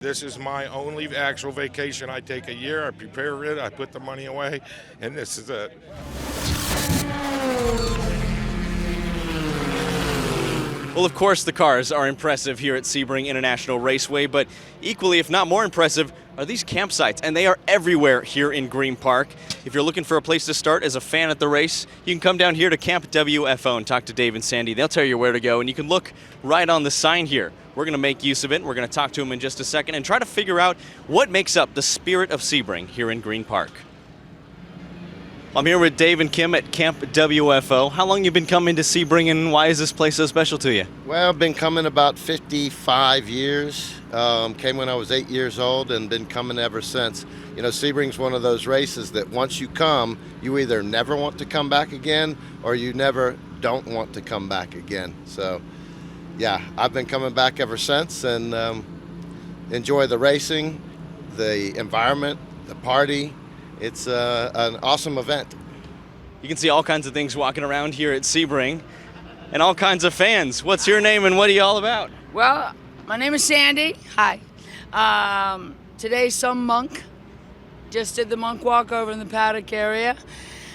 This is my only actual vacation I take a year. I prepare it, I put the money away, and this is it. Well, of course, the cars are impressive here at Sebring International Raceway, but equally, if not more impressive, are these campsites, and they are everywhere here in Green Park. If you're looking for a place to start as a fan at the race, you can come down here to Camp WFO and talk to Dave and Sandy. They'll tell you where to go, and you can look right on the sign here. We're going to make use of it. We're going to talk to them in just a second and try to figure out what makes up the spirit of Sebring here in Green Park. I'm here with Dave and Kim at Camp WFO. How long you been coming to Sebring, and why is this place so special to you? Well, I've been coming about 55 years. Came when I was 8 years old and been coming ever since. You know, Sebring's one of those races that once you come, you either never want to come back again or you never don't want to come back again. So, yeah, I've been coming back ever since and enjoy the racing, the environment, the party. It's an awesome event. You can see all kinds of things walking around here at Sebring and all kinds of fans. What's your name and what are you all about? Well, my name is Sandy. Hi. Today's some monk. Just did the monk walk over in the paddock area.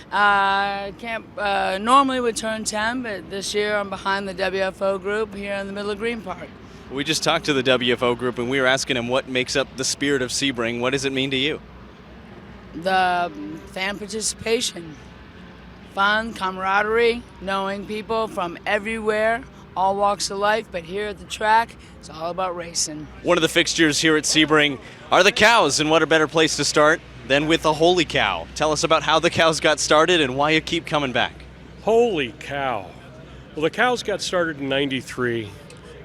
Camp normally would turn 10, but this year I'm behind the WFO group here in the middle of Green Park. We just talked to the WFO group and we were asking them what makes up the spirit of Sebring. What does it mean to you? The fan participation, fun, camaraderie, knowing people from everywhere, all walks of life, but here at the track, it's all about racing. One of the fixtures here at Sebring are the cows, and what a better place to start than with the Holy Cow. Tell us about how the cows got started and why you keep coming back. Holy cow. Well, the cows got started in '93,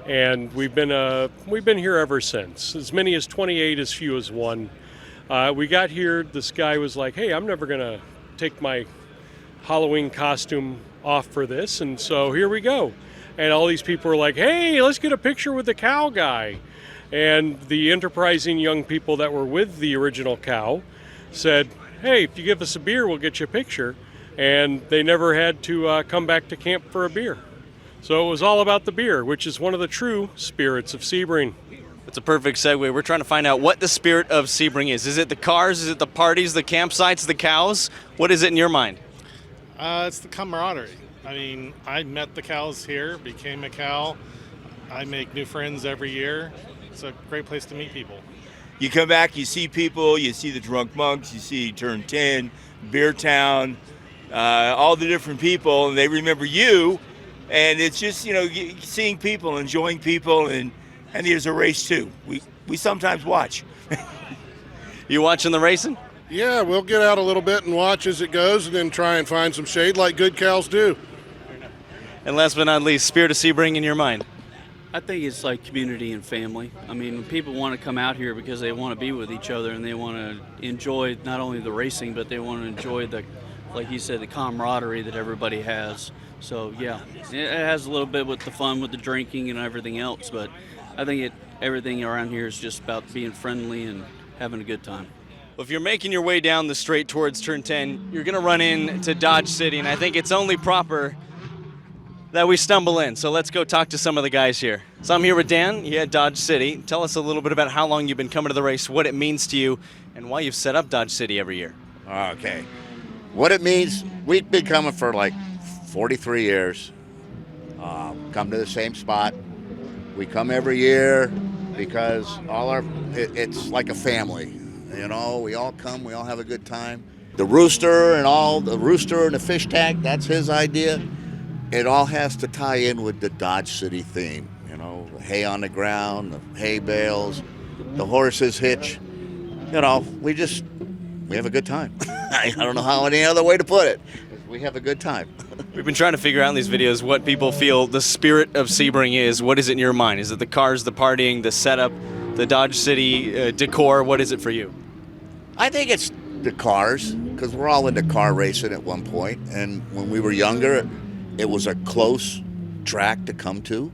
and we've been here ever since. As many as 28, as few as one. We got here, this guy was like, hey, I'm never going to take my Halloween costume off for this, and so here we go. And all these people were like, hey, let's get a picture with the cow guy. And the enterprising young people that were with the original cow said, hey, if you give us a beer, we'll get you a picture. And they never had to come back to camp for a beer. So it was all about the beer, which is one of the true spirits of Sebring. It's a perfect segue. We're trying to find out what the spirit of Sebring is. Is it the cars? Is it the parties, the campsites, the cows? What is it in your mind? It's the camaraderie. I mean, I met the cows here, became a cow. I make new friends every year. It's a great place to meet people. You come back, you see people, you see the drunk monks, you see Turn 10, Beer Town, all the different people, and they remember you. And it's just, you know, seeing people, enjoying people, and there's a race too. We sometimes watch. You watching the racing? Yeah, we'll get out a little bit and watch as it goes and then try and find some shade like good cows do. And last but not least, spirit of Sebring in your mind? I think it's like community and family. I mean, people want to come out here because they want to be with each other and they want to enjoy not only the racing, but they want to enjoy the, like you said, the camaraderie that everybody has. So yeah, it has a little bit with the fun with the drinking and everything else, but I think everything around here is just about being friendly and having a good time. Well, if you're making your way down the straight towards Turn 10, you're going to run into Dodge City, and I think it's only proper that we stumble in. So let's go talk to some of the guys here. So I'm here with Dan here at Dodge City. Tell us a little bit about how long you've been coming to the race, what it means to you, and why you've set up Dodge City every year. Okay. What it means, we've been coming for like 43 years. Come to the same spot. We come every year because it's like a family. You know, we all come, we all have a good time. The rooster and the fish tank, that's his idea. It all has to tie in with the Dodge City theme. You know, the hay on the ground, the hay bales, the horses hitch. You know, we have a good time. I don't know how any other way to put it. We have a good time. We've been trying to figure out in these videos what people feel the spirit of Sebring is. What is it in your mind? Is it the cars, the partying, the setup, the Dodge City decor? What is it for you? I think it's the cars, because we're all into car racing at one point. And when we were younger, it was a close track to come to.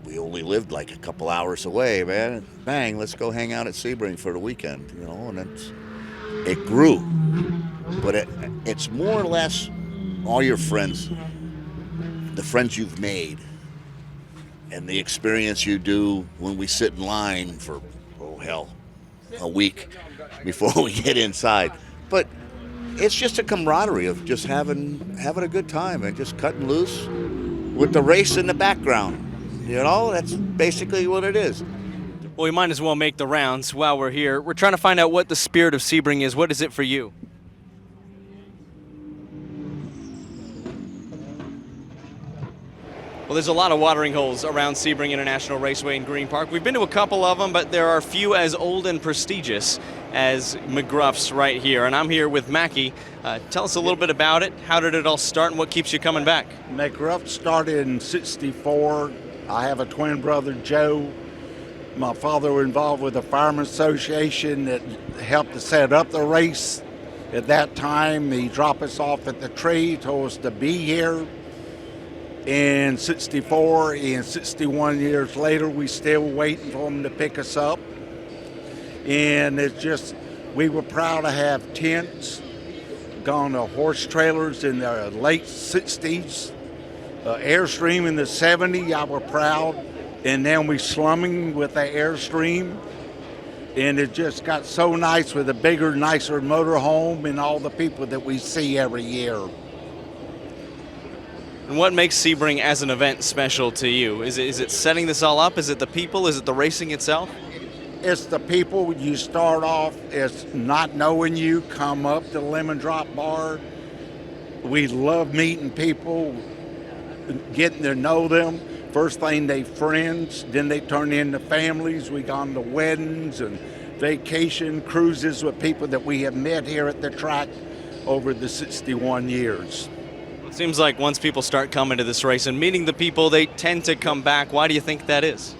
We only lived like a couple hours away, man. Bang, let's go hang out at Sebring for the weekend, you know, and it grew. But it's more or less all your friends, the friends you've made, and the experience you do when we sit in line for hell, a week before we get inside. But it's just a camaraderie of just having a good time and just cutting loose with the race in the background. You know, that's basically what it is. Well, we might as well make the rounds while we're here. We're trying to find out what the spirit of Sebring is. What is it for you? Well, there's a lot of watering holes around Sebring International Raceway in Green Park. We've been to a couple of them, but there are few as old and prestigious as McGruff's right here. And I'm here with Mackie. Tell us a little bit about it. How did it all start and what keeps you coming back? McGruff started in '64. I have a twin brother, Joe. My father was involved with the Firemen's Association that helped to set up the race. At that time, he dropped us off at the tree, told us to be here. In '64 and 61 years later, we still waiting for him to pick us up. And it's just, we were proud to have tents, gone to horse trailers in the late '60s, Airstream in the '70s, I were proud. And then we slumming with the Airstream. And it just got so nice with a bigger, nicer motorhome and all the people that we see every year. And what makes Sebring as an event special to you? Is it setting this all up? Is it the people? Is it the racing itself? It's the people. You start off as not knowing you, come up to the Lemon Drop Bar. We love meeting people, getting to know them. First thing, they friends, then they turn into families. We gone to weddings and vacation cruises with people that we have met here at the track over the 61 years. It seems like once people start coming to this race and meeting the people, they tend to come back. Why do you think that is?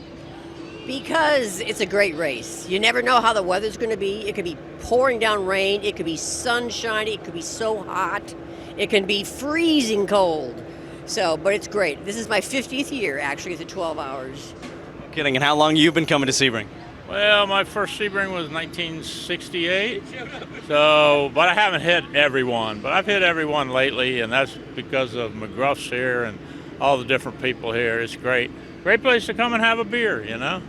Because it's a great race. You never know how the weather's going to be. It could be pouring down rain. It could be sunshiny. It could be so hot. It can be freezing cold. But it's great. This is my 50th year, actually, at the 12 hours. No kidding. And how long have you been coming to Sebring? Well, my first Sebring was 1968. But I haven't hit everyone. But I've hit everyone lately, and that's because of McGruff's here and all the different people here. It's great. Great place to come and have a beer, you know.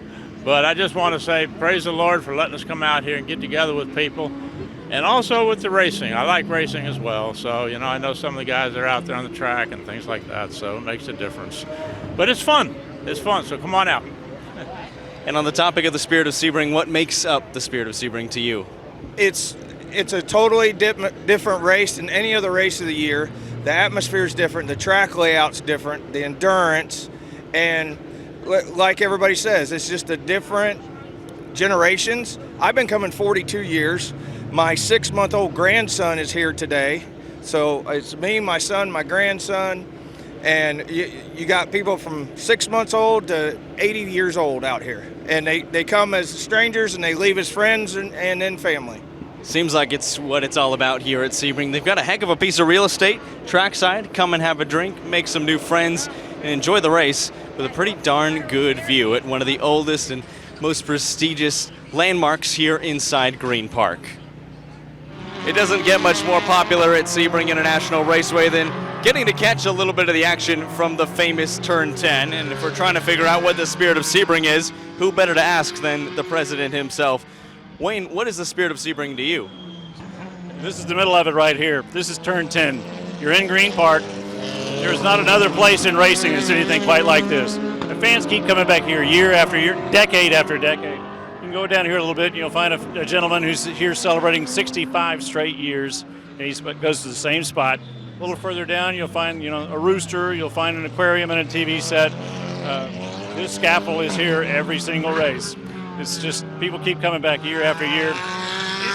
But I just want to say praise the Lord for letting us come out here and get together with people. And also with the racing. I like racing as well. So, you know, I know some of the guys that are out there on the track and things like that. So it makes a difference. But it's fun. It's fun. So come on out. And on the topic of the spirit of Sebring, what makes up the spirit of Sebring to you? It's a totally different race than any other race of the year. The atmosphere is different. The track layout's different. The endurance. And like everybody says, it's just a different generations. I've been coming 42 years. My 6-month-old grandson is here today. So it's me, my son, my grandson, and you got people from 6 months old to 80 years old out here. And they come as strangers and they leave as friends and then family. Seems like it's what it's all about here at Sebring. They've got a heck of a piece of real estate, trackside. Come and have a drink, make some new friends, and enjoy the race with a pretty darn good view at one of the oldest and most prestigious landmarks here inside Green Park. It doesn't get much more popular at Sebring International Raceway than getting to catch a little bit of the action from the famous Turn 10. And if we're trying to figure out what the spirit of Sebring is, who better to ask than the president himself? Wayne, what is the spirit of Sebring to you? This is the middle of it right here. This is Turn 10. You're in Green Park. There's not another place in racing that's anything quite like this. The fans keep coming back here year after year, decade after decade. You can go down here a little bit, you'll find a gentleman who's here celebrating 65 straight years, and he goes to the same spot. A little further down, you'll find a rooster, you'll find an aquarium and a TV set. This scaffold is here every single race. It's just, people keep coming back year after year.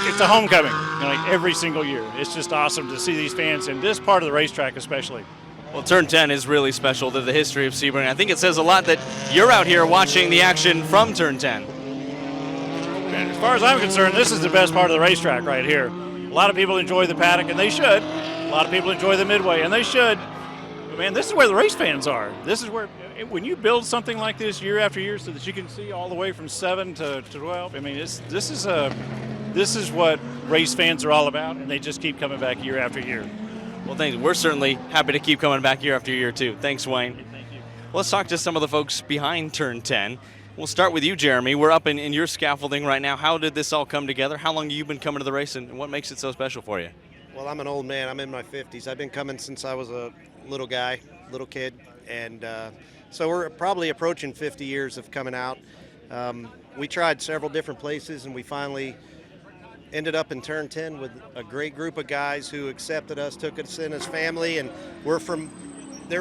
It's a homecoming, like every single year. It's just awesome to see these fans in this part of the racetrack especially. Well, Turn 10 is really special to the history of Sebring. I think it says a lot that you're out here watching the action from Turn 10. And as far as I'm concerned, this is the best part of the racetrack right here. A lot of people enjoy the paddock, and they should. A lot of people enjoy the midway, and they should. But man, this is where the race fans are. This is where, when you build something like this year after year so that you can see all the way from 7 to 12, I mean, this is what race fans are all about, and they just keep coming back year after year. Well, thanks. We're certainly happy to keep coming back year after year, too. Thanks, Wayne. Thank you. Let's talk to some of the folks behind Turn 10. We'll start with you, Jeremy. We're up in your scaffolding right now. How did this all come together? How long have you been coming to the race, and what makes it so special for you? Well, I'm an old man. I'm in my 50s. I've been coming since I was a little kid, and so we're probably approaching 50 years of coming out. We tried several different places, and we finally ended up in Turn 10 with a great group of guys who accepted us, took us in as family, and they're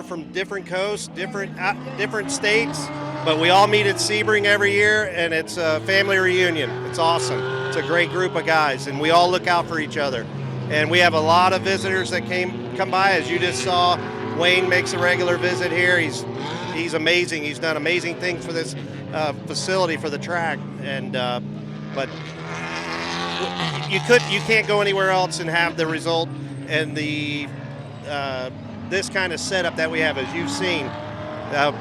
from different coasts, different states, but we all meet at Sebring every year, and it's a family reunion. It's awesome. It's a great group of guys, and we all look out for each other. And we have a lot of visitors that come by, as you just saw. Wayne makes a regular visit here. He's amazing. He's done amazing things for this facility, for the track, and but you can't go anywhere else and have the result and the this kind of setup that we have, as you've seen.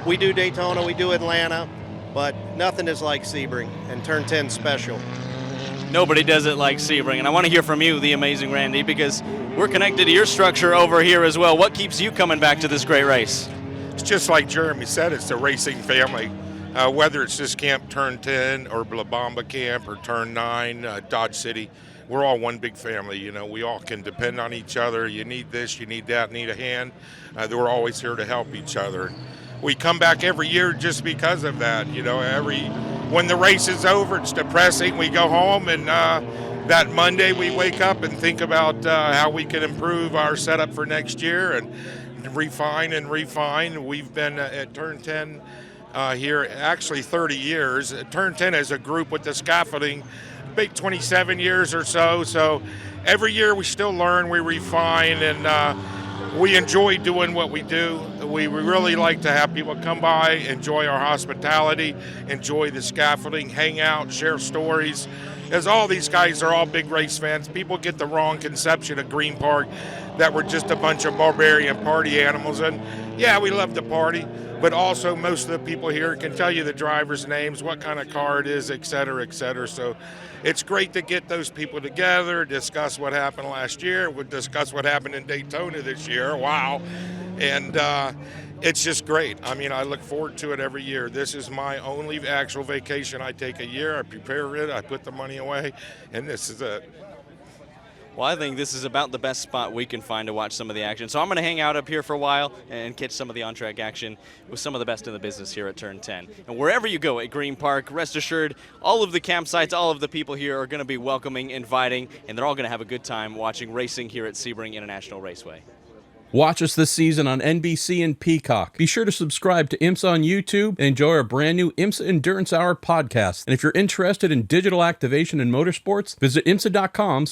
We do Daytona, we do Atlanta, but nothing is like Sebring, and Turn 10 special. Nobody does it like Sebring, and I want to hear from you, the amazing Randy, because we're connected to your structure over here as well. What keeps you coming back to this great race? It's just like Jeremy said, it's a racing family. Whether it's this camp, Turn 10, or La Bamba camp, or Turn 9, Dodge City, we're all one big family. You know, we all can depend on each other. You need this, you need that, need a hand. We're always here to help each other. We come back every year just because of that. You know, when the race is over, it's depressing. We go home, and that Monday we wake up and think about how we can improve our setup for next year and refine and refine. We've been at Turn 10 here actually 30 years. Turn 10 as a group with the scaffolding, big 27 years or so. So every year we still learn, we refine, and we enjoy doing what we do. We really like to have people come by, enjoy our hospitality, enjoy the scaffolding, hang out, share stories. As all these guys are all big race fans, people get the wrong conception of Green Park, that we're just a bunch of barbarian party animals. And yeah, we love to party, but also most of the people here can tell you the drivers' names, what kind of car it is, et cetera, et cetera. So it's great to get those people together, discuss what happened last year, we'll discuss what happened in Daytona this year. Wow. And it's just great. I mean, I look forward to it every year. This is my only actual vacation I take a year. I prepare it, I put the money away, and this is it. Well, I think this is about the best spot we can find to watch some of the action. So I'm going to hang out up here for a while and catch some of the on-track action with some of the best in the business here at Turn 10. And wherever you go at Green Park, rest assured, all of the campsites, all of the people here are going to be welcoming, inviting, and they're all going to have a good time watching racing here at Sebring International Raceway. Watch us this season on NBC and Peacock. Be sure to subscribe to IMSA on YouTube and enjoy our brand new IMSA Endurance Hour podcast. And if you're interested in digital activation in motorsports, visit IMSA.com/